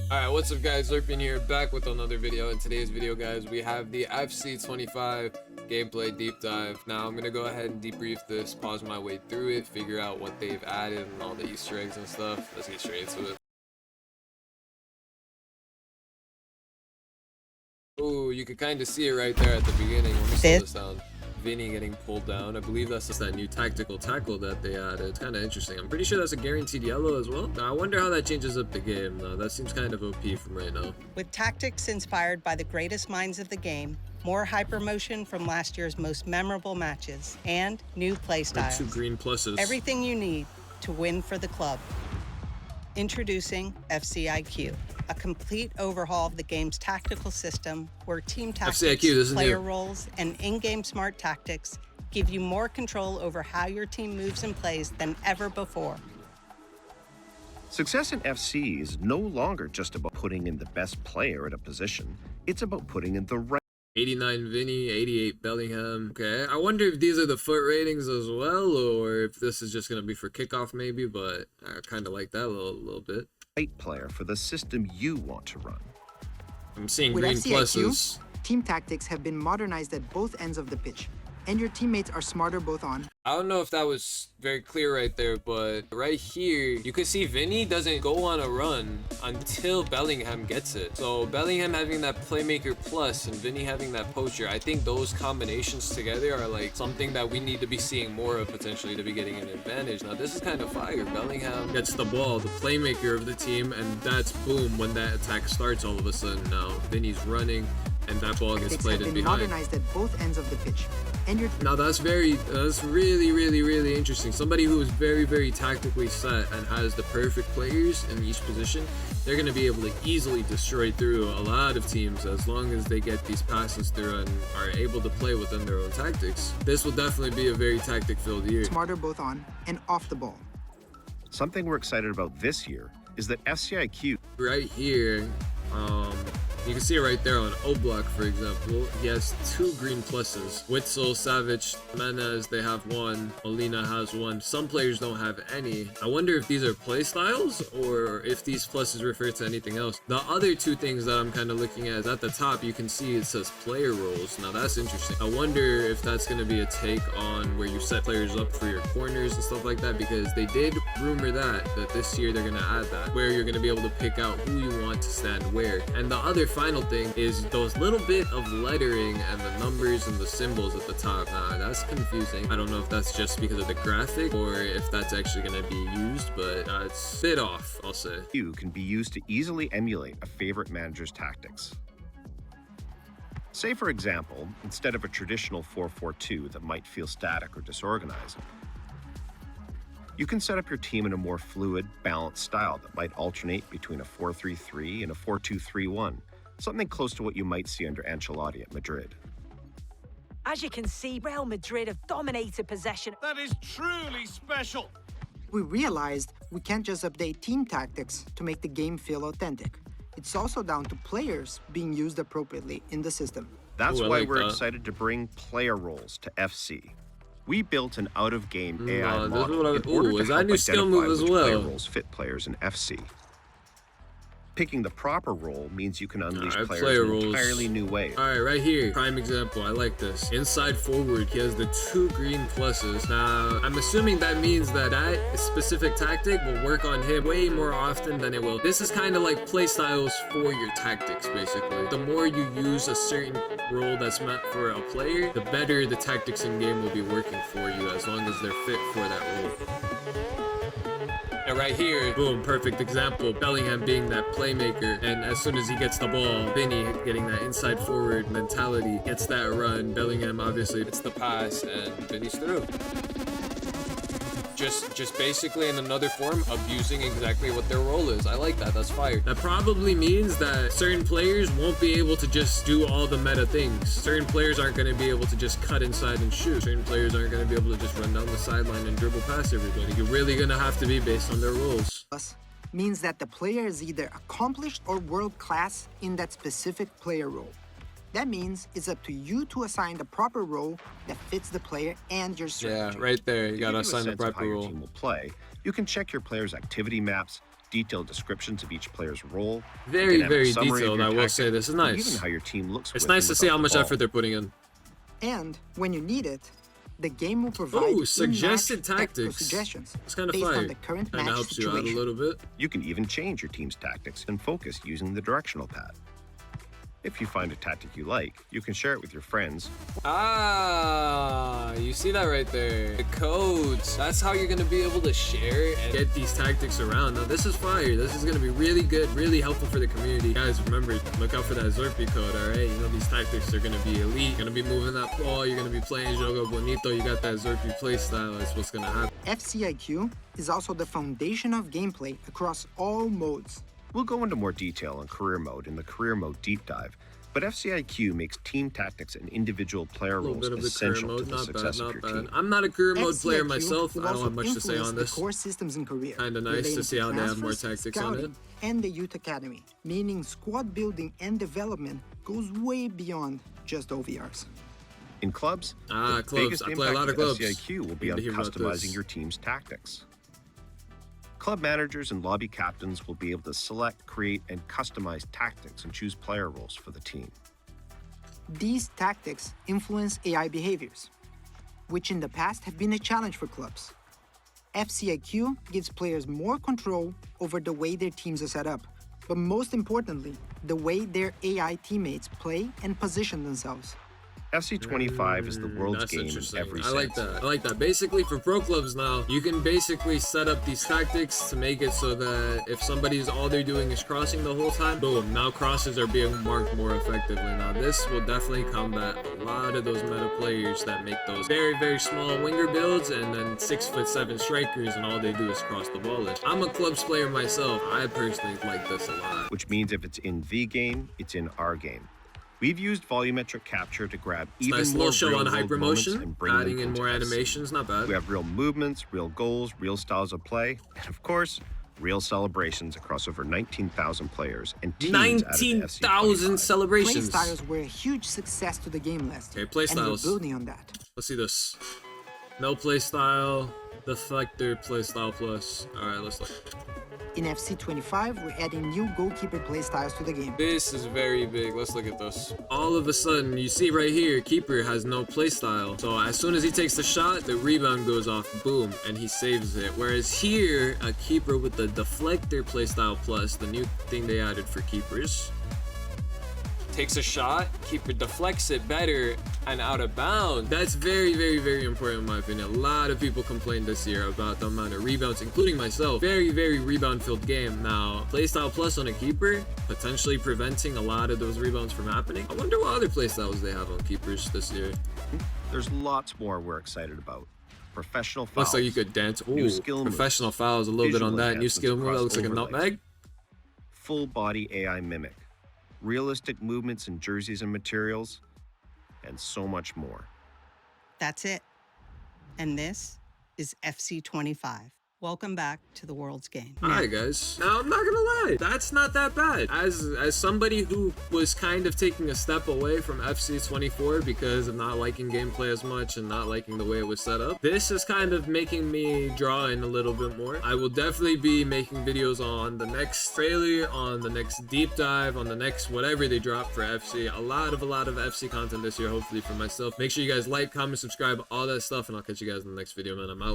Alright, what's up guys, Lurpin here, back with another video. In today's video guys, we have the FC 25 gameplay deep dive. Now I'm gonna go ahead and debrief this, pause my way through it, figure out what they've added and all the Easter eggs and stuff. Let's get straight into it. Ooh, you can kind of see it right there at the beginning. Let me slow this down. Vinny getting pulled down. I believe that's just that new tactical tackle that they added. It's kind of interesting. I'm pretty sure that's a guaranteed yellow as well. Now, I wonder how that changes up the game, though. That seems kind of OP from right now. With tactics inspired by the greatest minds of the game, more hypermotion from last year's most memorable matches, and new playstyles. 2 green pluses. Everything you need to win for the club. Introducing FCIQ, a complete overhaul of the game's tactical system where team tactics, player roles, and in-game smart tactics give you more control over how your team moves and plays than ever before. Success in FC is no longer just about putting in the best player at a position. It's about putting in the right 89 Vinny, 88 Bellingham. Okay, I wonder if these are the foot ratings as well, or if this is just going to be for kickoff maybe, but I kind of like that a little bit. Player for the system you want to run. I'm seeing With green FCIQ, pluses. team tactics have been modernized at both ends of the pitch, and your teammates are smarter both on. I don't know if that was very clear right there, but right here, you can see Vinny doesn't go on a run until Bellingham gets it. So Bellingham having that playmaker plus and Vinny having that poacher, I think those combinations together are like something that we need to be seeing more of potentially to be getting an advantage. Now this is kind of fire. Bellingham gets the ball, the playmaker of the team, and that's boom when that attack starts all of a sudden. Now Vinny's running and that ball gets played in behind. Modernized at both ends of the pitch, and your now that's really interesting. Somebody who is very tactically set and has the perfect players in each position, they're going to be able to easily destroy through a lot of teams as long as they get these passes through and are able to play within their own tactics. This will definitely be a very tactic filled year. Smarter both on and off the ball. Something we're excited about this year is that FCIQ right here, you can see it right there on Oblak, for example. He has 2 green pluses. Witzel, Savage, Menez, they have 1. Molina has 1. Some players don't have any. I wonder if these are play styles or if these pluses refer to anything else. The other 2 things that I'm kind of looking at is at the top, you can see it says player roles. Now that's interesting. I wonder if that's going to be a take on where you set players up for your corners and stuff like that, because they did rumor that this year they're going to add that, where you're going to be able to pick out who you want to stand where. And the other final thing is those little bit of lettering and the numbers and the symbols at the top. Nah, that's confusing. I don't know if that's just because of the graphic or if that's actually going to be used, but it's a bit off, I'll say. can be used to easily emulate a favorite manager's tactics. Say, for example, instead of a traditional 4-4-2 that might feel static or disorganized, you can set up your team in a more fluid, balanced style that might alternate between a 4-3-3 and a 4-2-3-1, something close to what you might see under Ancelotti at Madrid. As you can see, Real Madrid have dominated possession. That is truly special. We realized we can't just update team tactics to make the game feel authentic. It's also down to players being used appropriately in the system. That's why we're excited to bring player roles to FC. We built an out-of-game AI model in order to help identify which player roles fit players in FC. Picking the proper role means you can unleash players in entirely new ways. Alright, right here, prime example, I like this. Inside forward, he has the 2 green pluses. Now, I'm assuming that means that specific tactic will work on him way more often than it will. This is kind of like play styles for your tactics, basically. The more you use a certain role that's meant for a player, the better the tactics in game will be working for you, as long as they're fit for that role. And right here, boom, perfect example. Bellingham being that playmaker, and as soon as he gets the ball, Vinny getting that inside forward mentality, gets that run. Bellingham obviously gets the pass, and Vinny's through. Just basically in another form, abusing exactly what their role is. I like that. That's fire. That probably means that certain players won't be able to just do all the meta things. Certain players aren't going to be able to just cut inside and shoot. Certain players aren't going to be able to just run down the sideline and dribble past everybody. You're really going to have to be based on their roles. Means that the player is either accomplished or world-class in that specific player role. That means it's up to you to assign the proper role that fits the player and your strategy. Yeah, right there. You gotta assign the proper role. Your team will play. You can check your players' activity maps, detailed descriptions of each player's role, Very, dynamic very summary of detailed, your I will say. tactics, This is and nice. even how your team looks It's with nice and to see how without much the ball. effort they're putting in. And when you need it, the game will provide Oh, suggested in-match tactical tactics. suggestions It's kind of based fire. on the current Kind match of helps you out a situation. little bit. You can even change your team's tactics and focus using the directional pad. If you find a tactic you like, you can share it with your friends. Ah, you see that right there. The codes. That's how you're going to be able to share and get these tactics around. Now, this is fire. This is going to be really good, really helpful for the community. Guys, remember, look out for that Zorpy code, all right? You know, these tactics are going to be elite. You're going to be moving that ball. You're going to be playing Jogo Bonito. You got that Zorpy playstyle. That's what's going to happen. FCIQ is also the foundation of gameplay across all modes. We'll go into more detail on career mode in the career mode deep dive, but FCIQ makes team tactics and individual player A little roles bit of the career essential to mode. the Not bad, success of not your bad. team. I'm not a career mode player FCIQ myself. will I don't also have much to say influence on the this. core systems in career. Kinda nice to relating see how they have more transfers, tactics on it. scouting, and the youth academy, meaning squad building and development goes way beyond just OVRs. In clubs, Ah, the clubs. biggest I play a lot impact of of clubs. FCIQ will be Need on to hear about customizing this. your team's tactics. Club managers and lobby captains will be able to select, create, and customize tactics and choose player roles for the team. These tactics influence AI behaviors, which in the past have been a challenge for clubs. FCIQ gives players more control over the way their teams are set up, but most importantly, the way their AI teammates play and position themselves. FC25 is the world's That's game in interesting. every I sense. like that. I like that. Basically, for pro clubs now, you can basically set up these tactics to make it so that if somebody's all they're doing is crossing the whole time, boom, now crosses are being marked more effectively. Now, this will definitely combat a lot of those meta players that make those very, very small winger builds and then 6'7" strikers, and all they do is cross the ball. I'm a clubs player myself. I personally like this a lot. Which means if it's in the game, it's in our game. We've used volumetric capture to grab even Nice more little show on real-world moments hypermotion, and bring adding them in more into FC. animations, not bad. We have real movements, real goals, real styles of play, and of course, real celebrations across over 19,000 players and teams added to FC 19,000 25. celebrations. Playstyles were a huge success to the game last year, Okay, play and we're styles. building on that. Let's see this. No playstyle, deflector, playstyle plus. All right, let's look. In FC25, we're adding new goalkeeper playstyles to the game. This is very big. Let's look at this. All of a sudden, you see right here, keeper has no playstyle. So as soon as he takes the shot, the rebound goes off, boom, and he saves it. Whereas here, a keeper with the deflector playstyle plus, the new thing they added for keepers, takes a shot, keeper deflects it better and out of bounds. That's very, very, very important in my opinion. A lot of people complained this year about the amount of rebounds, including myself. Very, very rebound-filled game. Now, playstyle plus on a keeper, potentially preventing a lot of those rebounds from happening. I wonder what other playstyles they have on keepers this year. There's lots more we're excited about. Professional fouls. Looks like you could dance. New Ooh, skill moves, professional fouls, a little bit on visual that. New enhancements skill move, that across looks like a overlays, nutmeg. full body AI mimic, realistic movements in jerseys and materials, and so much more. That's it. And this is FC25. Welcome back to the world's game. Alright guys, now I'm not gonna lie, that's not that bad. As somebody who was kind of taking a step away from FC24 because of not liking gameplay as much and not liking the way it was set up, this is kind of making me draw in a little bit more. I will definitely be making videos on the next trailer, on the next deep dive, on the next whatever they drop for FC. A lot of FC content this year, hopefully for myself. Make sure you guys like, comment, subscribe, all that stuff, and I'll catch you guys in the next video, man. I'm out.